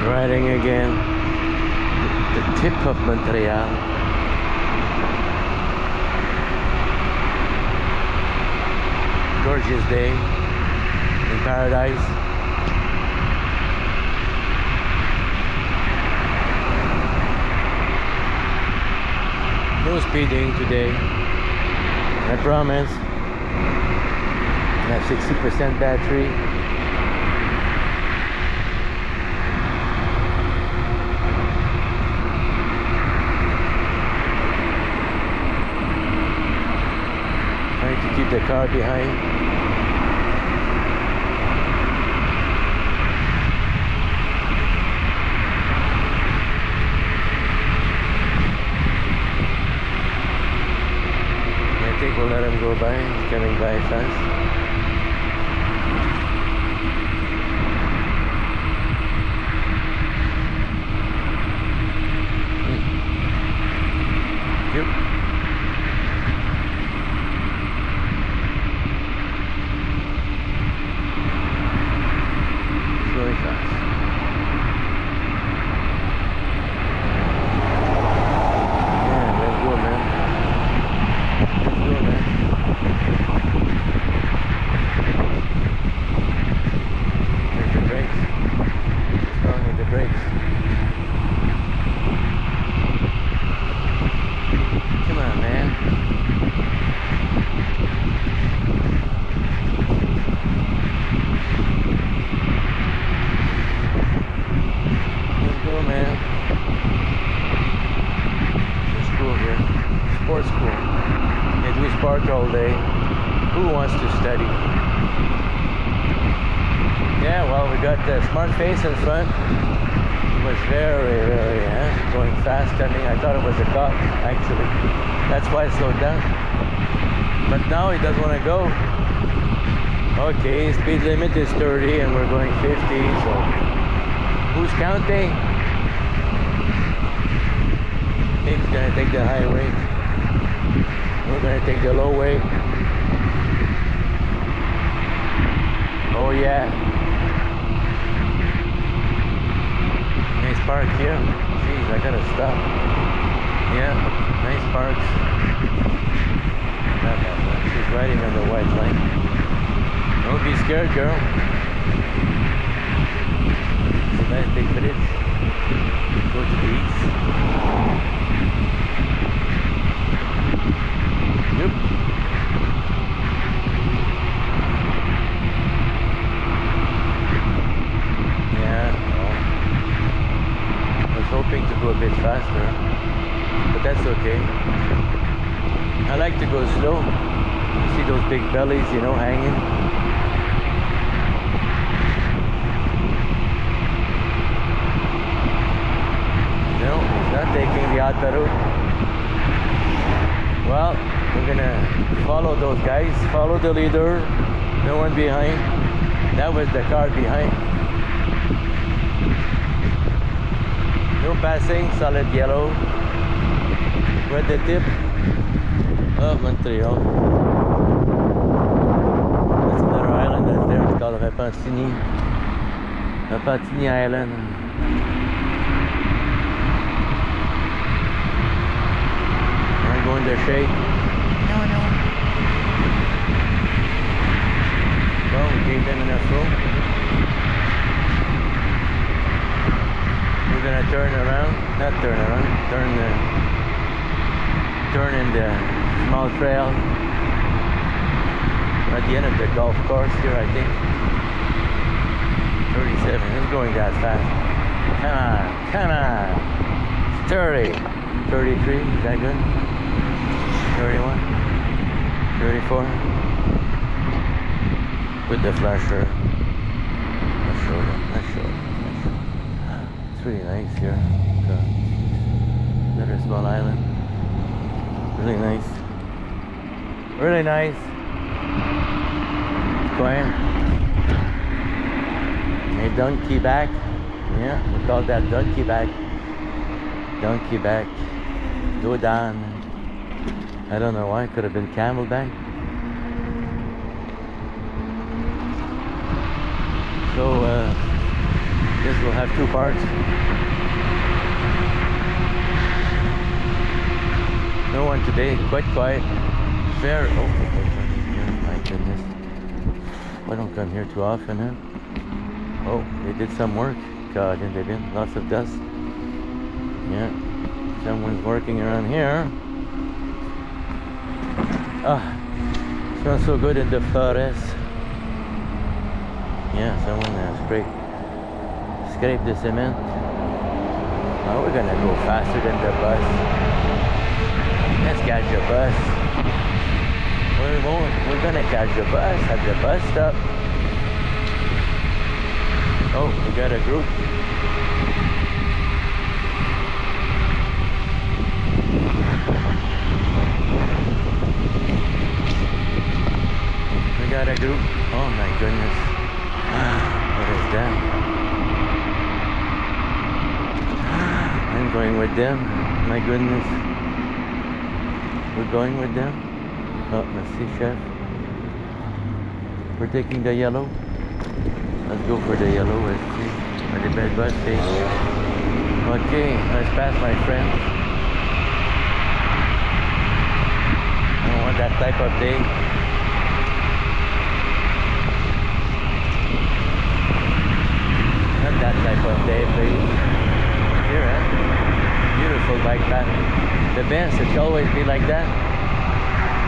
Riding again the tip of Montreal. Gorgeous day in paradise. No speeding today, I promise. I have 60% battery. Trying to keep the car behind. I think we'll let him go by. He's coming by fast. Yep. It's going fast. Yeah, let's go, man. Let's go, man. There's the brakes. What's wrong with the brakes? Come on, man. Let's go, man. It's school here. Sports school. At Louis Park all day. Who wants to study? Yeah, well, we got the smart face in front. It was very, going fast. I mean, I thought it was a cop, actually. That's why I slowed down. But now he doesn't want to go. Okay, speed limit is 30 and we're going 50, so who's counting? He's gonna take the highway. We're gonna take the low way. Oh yeah. Nice park here. Jeez, I gotta stop. Yeah, nice parks. She's riding on the white line. Don't be scared, girl. It's a nice big bridge. Go to the east. Yep. Yeah, well, I was hoping to go a bit faster, but that's okay. I like to go slow. You see those big bellies, you know, hanging. No, he's not taking the autoroute. Well, we're gonna follow those guys, follow the leader, no one behind. That was the car behind. No passing, solid yellow. We're at the tip of Montreal. That's another island that's there. It's called Repentigny. Repentigny Island. I'm going to shade. No. Well, we gave them enough room. We're gonna turn around, not turn around, turn in the small trail at the end of the golf course here, I think. 37, it's going that fast. Come on. 30, 33, is that good? 31, 34. With the flasher. Let's show them. It's really nice here. Another small island. Really nice. Really nice. Quiet. A donkey back. Yeah, we call that donkey back. Donkey back. Dodan. I don't know why. It could have been camelback. So This will have two parts. No one today, quite quiet. Very my goodness. I don't come here too often, huh? Oh, they did some work. God, and they did. Lots of dust. Yeah. Someone's working around here. Ah, smells so good in the forest. Yeah, someone scrape the cement. Oh, we're gonna go faster than the bus. Let's catch the bus. We won't. We're gonna catch the bus at the bus stop. Oh, we got a group. We got a group. Oh my goodness. What is that? I'm going with them. My goodness. We're going with them. Oh, let's see, chef. We're taking the yellow. Let's go for the yellow. Let's see. Where the bed bus is. Okay, let's pass my friend. I don't want that type of day. Not that type of day, please. Here, huh? Beautiful bike path. The best, it should always be like that.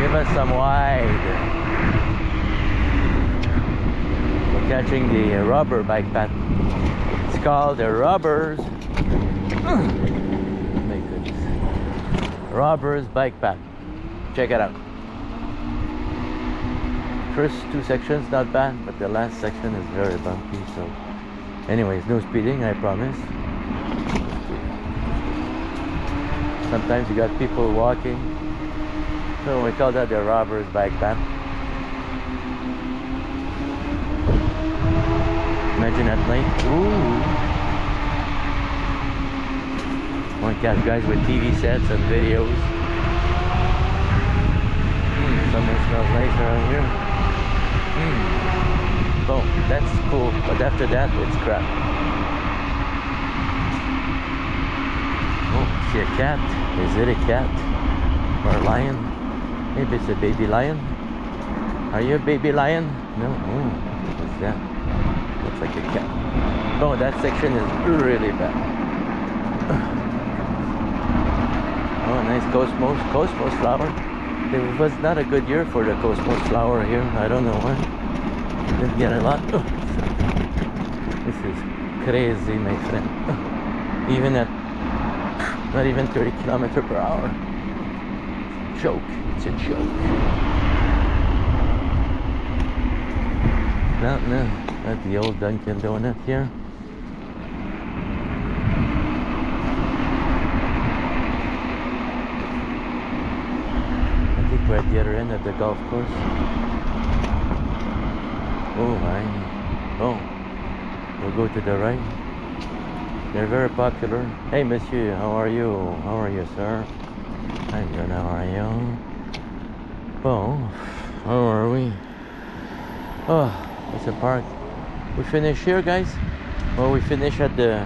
Give us some wide. We're catching the rubber bike path. It's called the Robbers. My goodness. Robbers bike path. Check it out. First two sections not bad, but the last section is very bumpy. So, anyways, no speeding, I promise. Sometimes you got people walking. So we call that the Robbers bike path. Imagine at night. Ooh. Want to catch guys with TV sets and videos. Something smells nice around here. Oh, that's cool. But after that, it's crap. Oh, see a cat. Is it a cat? Or a lion? Maybe it's a baby lion. Are you a baby lion? No. What's that? Looks like a cat. Oh, that section is really bad. Oh, nice cosmos flower. It was not a good year for the cosmos flower here. I don't know why. Didn't get a lot. This is crazy, my friend. Even at not even 30 kilometers per hour. Joke. It's a joke. No. That's the old Dunkin' Donut here. I think we're at the other end of the golf course. We'll go to the right. They're very popular. Hey, monsieur, how are you? How are you, sir? I'm good, how are you? Well, how are we? Oh, it's a park. We finish here, guys? Well, we finish at the...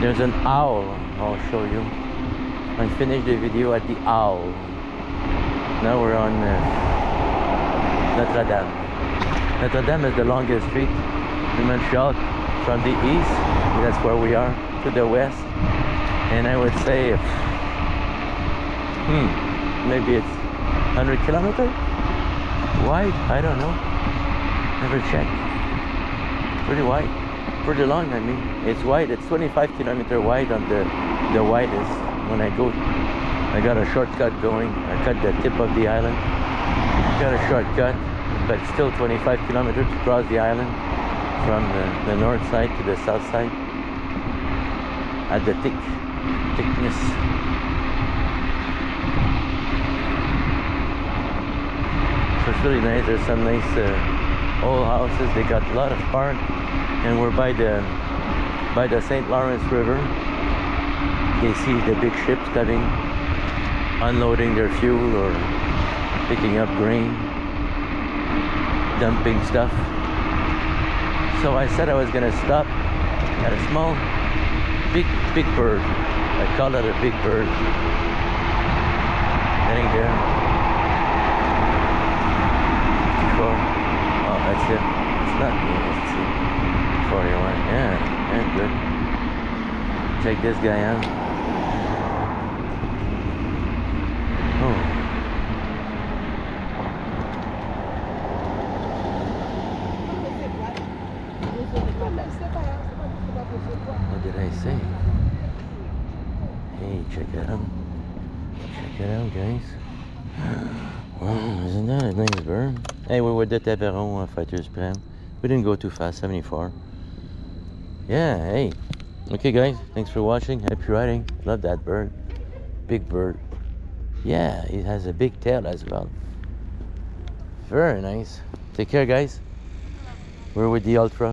There's an owl. I'll show you. I finished the video at the owl. Now we're on Notre Dame. Notre Dame is the longest street in Montreal from the east. That's where we are, to the west. And I would say, maybe it's 100 kilometers wide. I don't know. Never checked. Pretty wide. Pretty long, I mean. It's wide. It's 25 kilometers wide on the widest. When I go, I got a shortcut going. I cut the tip of the island. Got a shortcut, but still 25 kilometers to cross the island from the north side to the south side. At the thickness. So it's really nice. There's some nice old houses. They got a lot of park, and we're by the St. Lawrence River. You see the big ships coming, unloading their fuel or picking up grain, dumping stuff. So I said I was gonna stop Got a small, big bird. I call it a big bird. Getting there. 54. Oh, that's it. It's not me. It's 41. Yeah, good. Check this guy out. Oh. What did I say? Hey, check it out. Check it out, guys. Wow, isn't that a nice bird? Hey, we were at the Taveron Fighters Prem. We didn't go too fast, 74. Yeah, hey. Okay, guys, thanks for watching. Happy riding. Love that bird. Big bird. Yeah, it has a big tail as well. Very nice. Take care, guys. We're with the Ultra.